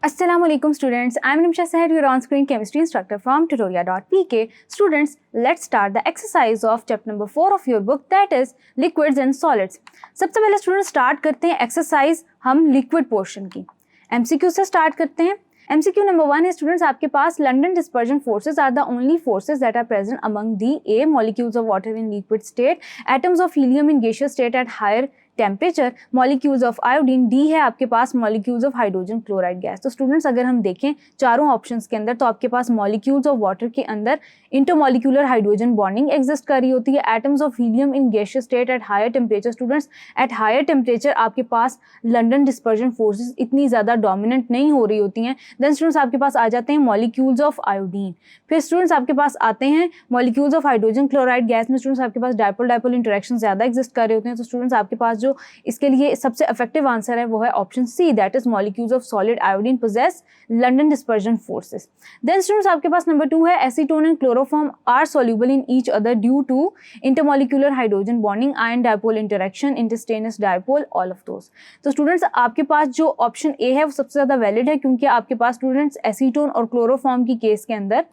Assalamualaikum students, I am Nimsha Sahar, your on-screen chemistry instructor from tutoria.pk. Students, let's start the exercise of chapter number 4 of your book, that is liquids and solids. सबसे पहले student start करते हैं exercise हम liquid portion की। MCQ से start करते हैं। MCQ number 1 है स्टूडेंट्स आपके पास London dispersion forces are the only forces that are present among the A molecules of water in liquid state, atoms of helium in gaseous state at higher temperature, molecules of iodine, D है आपके पास molecules of hydrogen chloride gas. तो students अगर हम देखें चारों options के अंदर तो आपके पास मॉलिक्यूल्स ऑफ वाटर के अंदर इंटरमॉलिक्यूलर हाइड्रोजन बॉन्डिंग एग्जिस्ट कर रही होती है। Atoms of helium in gaseous state at higher temperature, students at higher temperature आपके पास लंडन डिस्पर्जन फोर्सेस इतनी ज़्यादा डोमिनेंट नहीं हो रही होती हैं। देन स्टूडेंट्स आपके पास आ जाते हैं मॉलिक्यूल्स ऑफ आयोडीन। फिर स्टूडेंट्स आपके पास आते हैं molecules of hydrogen chloride gas में स्टूडेंट्स आपके पास डायपोल डायपोल इंटरेक्शन ज़्यादा एग्जिस्ट कर रहे होते हैं। तो स्टूडेंट्स आपके पास जो इसके लिए सबसे इफेक्टिव आंसर है वो है option C, that is molecules of solid iodine possess London dispersion forces. Then students आपके पास नंबर 2 है acetone and chloroform are soluble in each other due to intermolecular hydrogen bonding, ion dipole interaction, इंटरस्टेनस dipole, all of those. तो students आपके पास जो option A है वो सबसे ज़्यादा वैलिड है क्योंकि आपके पास स्टूडेंट्स एसीटोन और क्लोरोफॉर्म की केस के अंदर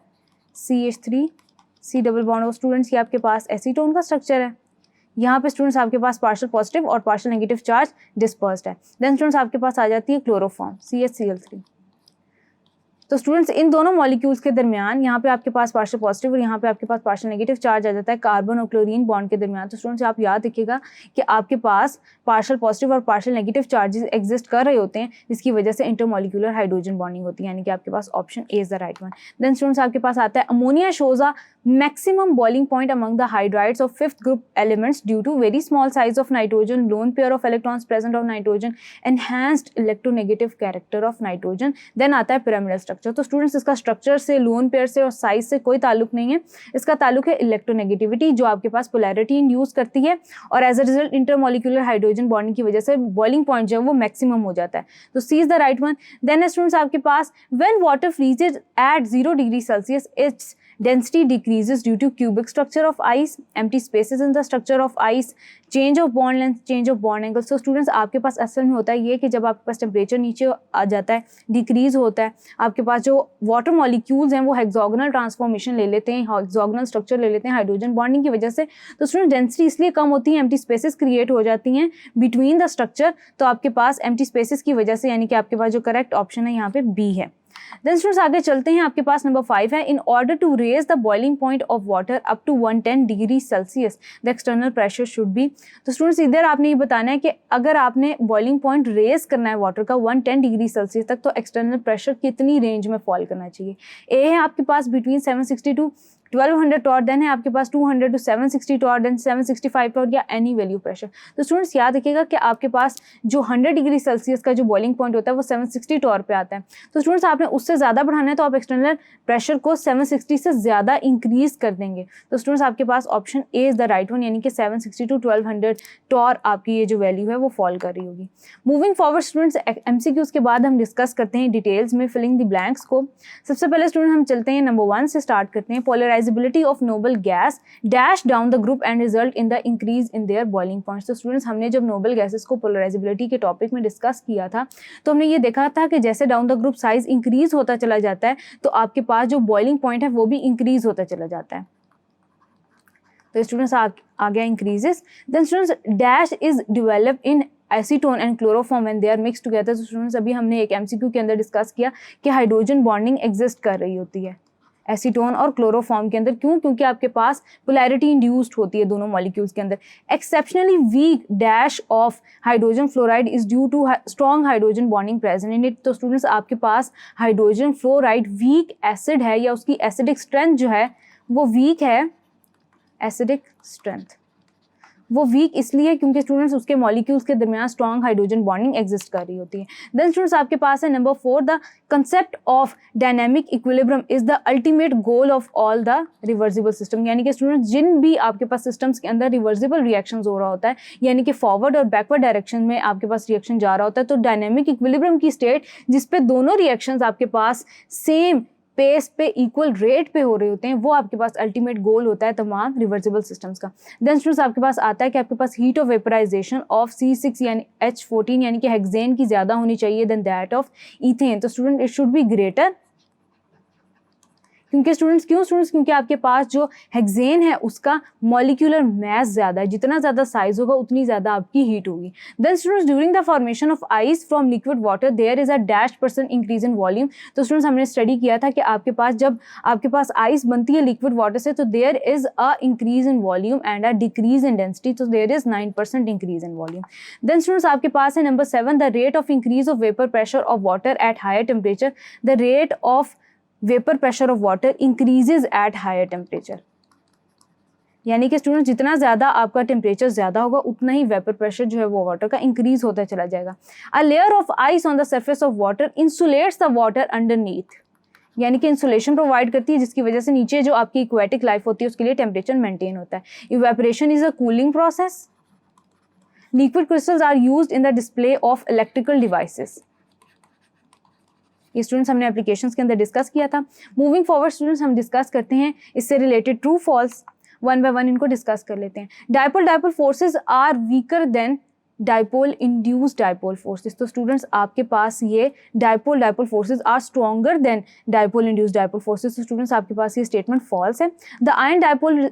CH3 C डबल बॉन्ड और स्टूडेंट्स ये आपके पास एसीटोन का स्ट्रक्चर है। यहाँ पे स्टूडेंट्स आपके पास पार्शियल पॉजिटिव और पार्शियल नेगेटिव चार्ज डिस्पर्स्ड है। देन स्टूडेंट्स आपके पास आ जाती है क्लोरोफॉर्म CHCl3। तो स्टूडेंट्स इन दोनों मॉलिक्यूल्स के दरमियान यहाँ पे आपके पास पार्शियल पॉजिटिव और यहाँ पे आपके पास पार्शियल नेगेटिव चार्ज आ जाता है कार्बन और क्लोरीन बॉन्ड के दरमियान। तो स्टूडेंट्स आप याद रखिएगा कि आपके पास पार्शियल पॉजिटिव और पार्शियल नेगेटिव चार्जेस एग्जिस्ट कर रहे होते हैं जिसकी वजह से इंटरमॉलिक्यूलर हाइड्रोजन बॉन्डिंग होती है, यानी कि आपके पास option A is the right one. Then students आपके पास आता है ammonia shows a maximum boiling point among the hydrides of fifth group elements due to very small size of nitrogen, lone pair of electrons present of nitrogen, enhanced electronegative character of nitrogen। then आता है pyramidal structure। तो students इसका structure से, lone pair से और size से कोई ताल्लुक नहीं है, इसका ताल्लुक है इलेक्ट्रोनेगेटिविटी जो आपके पास पोलैरिटी इंड्यूस करती है और as a result intermolecular hydrogen bonding की वजह से बॉइलिंग पॉइंट जो है वो मैक्सिमम हो जाता है। तो C is the right one. Then students आपके पास when water freezes at 0 degree Celsius it's density decreases due to cubic structure of ice, empty spaces in the structure of ice, change of bond length, change of bond angle। so students आपके पास असल में होता है ये कि जब आपके पास temperature नीचे आ जाता है, डिक्रीज होता है, आपके पास जो वाटर मॉलिक्यूल्स हैं वो हेक्सोगोनल ट्रांसफॉर्मेशन ले लेते हैं, हेक्सोगोनल स्ट्रक्चर ले लेते हैं हाइड्रोजन बॉन्डिंग की वजह से। तो स्टूडेंट डेंसिटी इसलिए कम होती है, एम्प्टी स्पेसेस क्रिएट हो जाती हैं बिटवीन द स्ट्रक्चर। तो आपके पास एम्प्टी स्पेसेस की वजह से, यानी कि आपके पास जो करेक्ट ऑप्शन है यहाँ पे बी है। देन स्टूडेंट्स आगे चलते हैं, आपके पास नंबर 5 है in order to raise the boiling point of water up to 110 degree Celsius the external pressure should be. तो स्टूडेंट्स इधर आपने ये बताना है कि अगर आपने बॉइलिंग पॉइंट रेज करना है वाटर का 110 डिग्री सेल्सियस तक तो एक्सटर्नल प्रेशर कितनी रेंज में फॉल करना चाहिए। ए है आपके पास बिटवीन 760 टू 1200 टॉर, देन है आपके पास 200 टू 760 टॉर, देन 765 टॉर या एनी वैल्यू प्रेशर। तो स्टूडेंट्स याद रखिएगा कि आपके पास जो 100 डिग्री सेल्सियस का जो बॉइलिंग पॉइंट होता है वो 760 टॉर पे आता है। तो स्टूडेंट्स आपने उससे ज़्यादा बढ़ाना है तो आप एक्सटर्नल प्रेशर को 760 से ज़्यादा इंक्रीज कर देंगे। तो स्टूडेंट्स आपके पास option A is the right one, यानी कि 760 टू 1200 टॉर आपकी ये जो वैल्यू है वो फॉल कर रही होगी। मूविंग फॉरवर्ड स्टूडेंट्स MCQs के बाद हम डिस्कस करते हैं डिटेल्स में फिलिंग द ब्लैंक्स को। सबसे पहले स्टूडेंट हम चलते हैं नंबर 1 से स्टार्ट करते हैं। Polarisability of noble gas dash down the group and result in the increase in their boiling points. तो स्टूडेंट्स हमने जब नोबल गैसेस को पोलराइजेबिलिटी के टॉपिक में डिस्कस किया था तो हमने ये देखा था कि जैसे down the group size increase होता चला जाता है तो आपके पास जो बॉइलिंग पॉइंट है वो भी इंक्रीज होता चला जाता है। तो स्टूडेंट्स आ गया increases. Then students dash is developed in acetone and chloroform when they are mixed together. तो स्टूडेंट्स अभी हमने एक MCQ के अंदर डिस्कस किया कि हाइड्रोजन बॉन्डिंग एग्जिस्ट कर रही होती है एसीटोन और क्लोरोफॉर्म के अंदर। क्यों? क्योंकि आपके पास पोलैरिटी इंड्यूस्ड होती है दोनों मॉलिक्यूल्स के अंदर। Exceptionally weak dash of hydrogen fluoride is due to strong hydrogen bonding present in it. तो स्टूडेंट्स आपके पास हाइड्रोजन फ्लोराइड वीक एसिड है या उसकी एसिडिक स्ट्रेंथ जो है वो वीक है। एसिडिक स्ट्रेंथ वो वीक इसलिए क्योंकि स्टूडेंट्स उसके मॉलिक्यूल्स के दरमियान स्ट्रॉन्ग हाइड्रोजन बॉन्डिंग एग्जिस्ट कर रही होती है। देन स्टूडेंट्स आपके पास है number 4 the concept of dynamic equilibrium is the ultimate goal of all the reversible system. यानी कि स्टूडेंट्स जिन भी आपके पास सिस्टम्स के अंदर रिवर्सिबल रिएक्शंस हो रहा होता है, यानी कि फॉरवर्ड और बैकवर्ड डायरेक्शन में आपके पास रिएक्शन जा रहा होता है, तो डायनामिक इक्विलिब्रियम की स्टेट जिस पे दोनों रिएक्शंस आपके पास सेम पेस पे इक्वल रेट पे हो रहे होते हैं, वो आपके पास अल्टीमेट गोल होता है तमाम रिवर्सिबल सिस्टम्स का। देन स्टूडेंट्स आपके पास आता है कि आपके पास heat of vaporisation of C6 यानी H14 यानी कि हेक्सेन की ज़्यादा होनी चाहिए देन दैट ऑफ ईथेन। तो student it should be greater, क्योंकि स्टूडेंट्स क्योंकि आपके पास जो हेक्सेन है उसका मॉलिक्यूलर मास ज़्यादा है, जितना ज़्यादा साइज होगा उतनी ज़्यादा आपकी हीट होगी। Then students during the formation of ice from liquid water there is a -% increase in volume. तो स्टूडेंट्स हमने स्टडी किया था कि आपके पास जब आपके पास आइस बनती है लिक्विड वाटर से तो there is a increase in volume and a decrease in density, तो there is 9% increase in volume. Then students आपके पास है number 7 the rate of increase of vapour pressure of water at higher temperature. The rate of vapour pressure of water increases at higher temperature, यानी कि student जितना ज़्यादा आपका temperature ज़्यादा होगा उतना ही वेपर प्रेशर जो है वो वाटर का इंक्रीज होता चला जाएगा। A layer of ice on the surface of water insulates the water underneath, यानी कि इंसुलेशन प्रोवाइड करती है जिसकी वजह से नीचे जो आपकी एक्वेटिक लाइफ होती है उसके लिए टेम्परेचर मेंटेन होता है। Evaporation is a cooling process. Liquid crystals are used in the display of electrical devices. ये स्टूडेंट्स हमने एप्लीकेशंस के अंदर डिस्कस किया था। मूविंग फॉरवर्ड स्टूडेंट्स हम डिस्कस करते हैं इससे related true false, one by one इनको डिस्कस कर लेते हैं। Dipole forces are weaker than dipole induced dipole forces. तो स्टूडेंट्स आपके पास ये dipole forces are stronger than dipole induced dipole forces. तो स्टूडेंट्स आपके पास ये स्टेटमेंट फॉल्स है। The ion dipole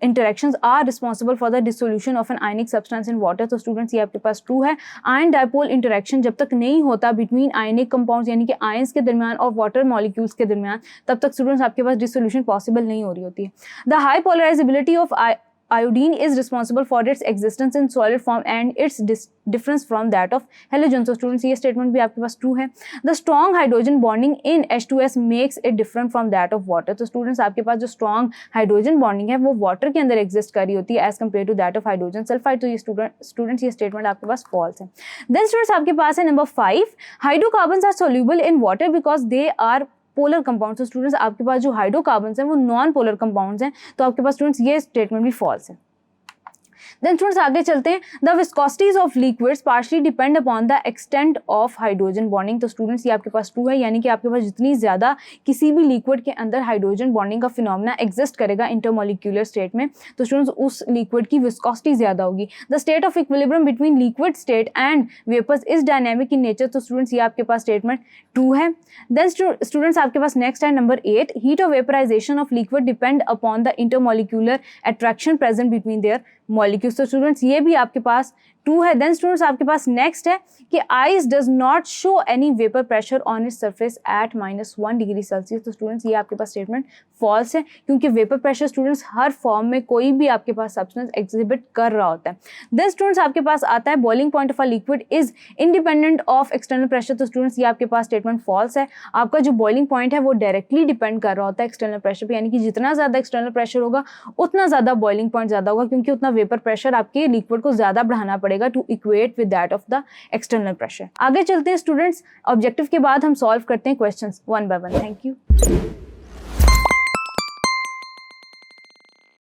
interactions are responsible for the dissolution of an ionic substance in water। तो स्टूडेंट्स ये आपके पास ट्रू है। आयन डाइपोल इंटरेक्शन जब तक नहीं होता बिटवीन आयनिक कंपाउंड्स यानी कि आयंस के दरमियान और वाटर मॉलिक्यूल्स के दरमियान, तब तक स्टूडेंट्स आपके पास डिसोल्यूशन पॉसिबल नहीं हो रही होती है। The high polarisability of iodine is responsible for its existence in solid form and its difference from that of halogen। तो स्टूडेंट्स ये स्टेटमेंट भी आपके पास ट्रू है। The strong hydrogen bonding in H2S makes it different from that of water. तो students आपके पास जो strong hydrogen bonding है वो वाटर के अंदर एग्जिस्ट कर रही होती है as compare to that of hydrogen sulphide. तो ये स्टूडेंट्स ये स्टेटमेंट आपके पास फॉल्स है। देन स्टूडेंट्स आपके पास है number 5 hydrocarbons are soluble in water because they are polar compounds. तो स्टूडेंट्स आपके पास जो हाइड्रोकार्बन्स हैं वो नॉन पोलर कंपाउंड्स हैं, तो आपके पास स्टूडेंट्स ये स्टेटमेंट भी फॉल्स है। देन स्टूडेंट्स आगे चलते हैं। The viscosities of liquids partially depend upon the extent of hydrogen bonding. तो स्टूडेंट्स ये आपके पास ट्रू है, यानी कि आपके पास जितनी ज़्यादा किसी भी लिक्विड के अंदर हाइड्रोजन बॉन्डिंग का फिनोमेना एग्जिस्ट करेगा इंटरमोलिक्यूलर स्टेट में, तो स्टूडेंट्स उस लिक्विड की विस्कोसिटी ज़्यादा होगी। The state of equilibrium between liquid state and vapours is dynamic in nature. तो स्टूडेंट्स ये आपके पास स्टेटमेंट ट्रू है। देन स्टूडेंट्स आपके पास नेक्स्ट है number 8 heat of vaporisation of liquid depend upon the intermolecular attraction present between their molecules. तो students ये भी आपके पास ट्रू है। देन स्टूडेंट्स आपके पास नेक्स्ट है कि ice does not show any vapour pressure on its surface at -1 degree Celsius. तो स्टूडेंट्स ये आपके पास स्टेटमेंट फॉल्स है, क्योंकि वेपर प्रेशर स्टूडेंट्स हर फॉर्म में कोई भी आपके पास सब्सटेंस एग्जिबिट कर रहा होता है। देन स्टूडेंट्स आपके पास आता है boiling point of a liquid is independent of external pressure. तो स्टूडेंट्स ये आपके पास स्टेटमेंट फॉल्स है। आपका जो बॉइलिंग पॉइंट है वो डायरेक्टली डिपेंड कर रहा होता है एक्सटर्नल प्रेशर पे, यानी कि जितना ज़्यादा एक्सटर्नल प्रेशर होगा उतना ज़्यादा बॉइलिंग पॉइंट ज़्यादा होगा, क्योंकि उतना वेपर प्रेशर आपके लिक्विड को ज़्यादा बढ़ाना पड़ेगा to equate with that of the external pressure। आगे चलते हैं स्टूडेंट्स, ऑब्जेक्टिव के बाद हम सॉल्व करते हैं questions one by one. Thank you.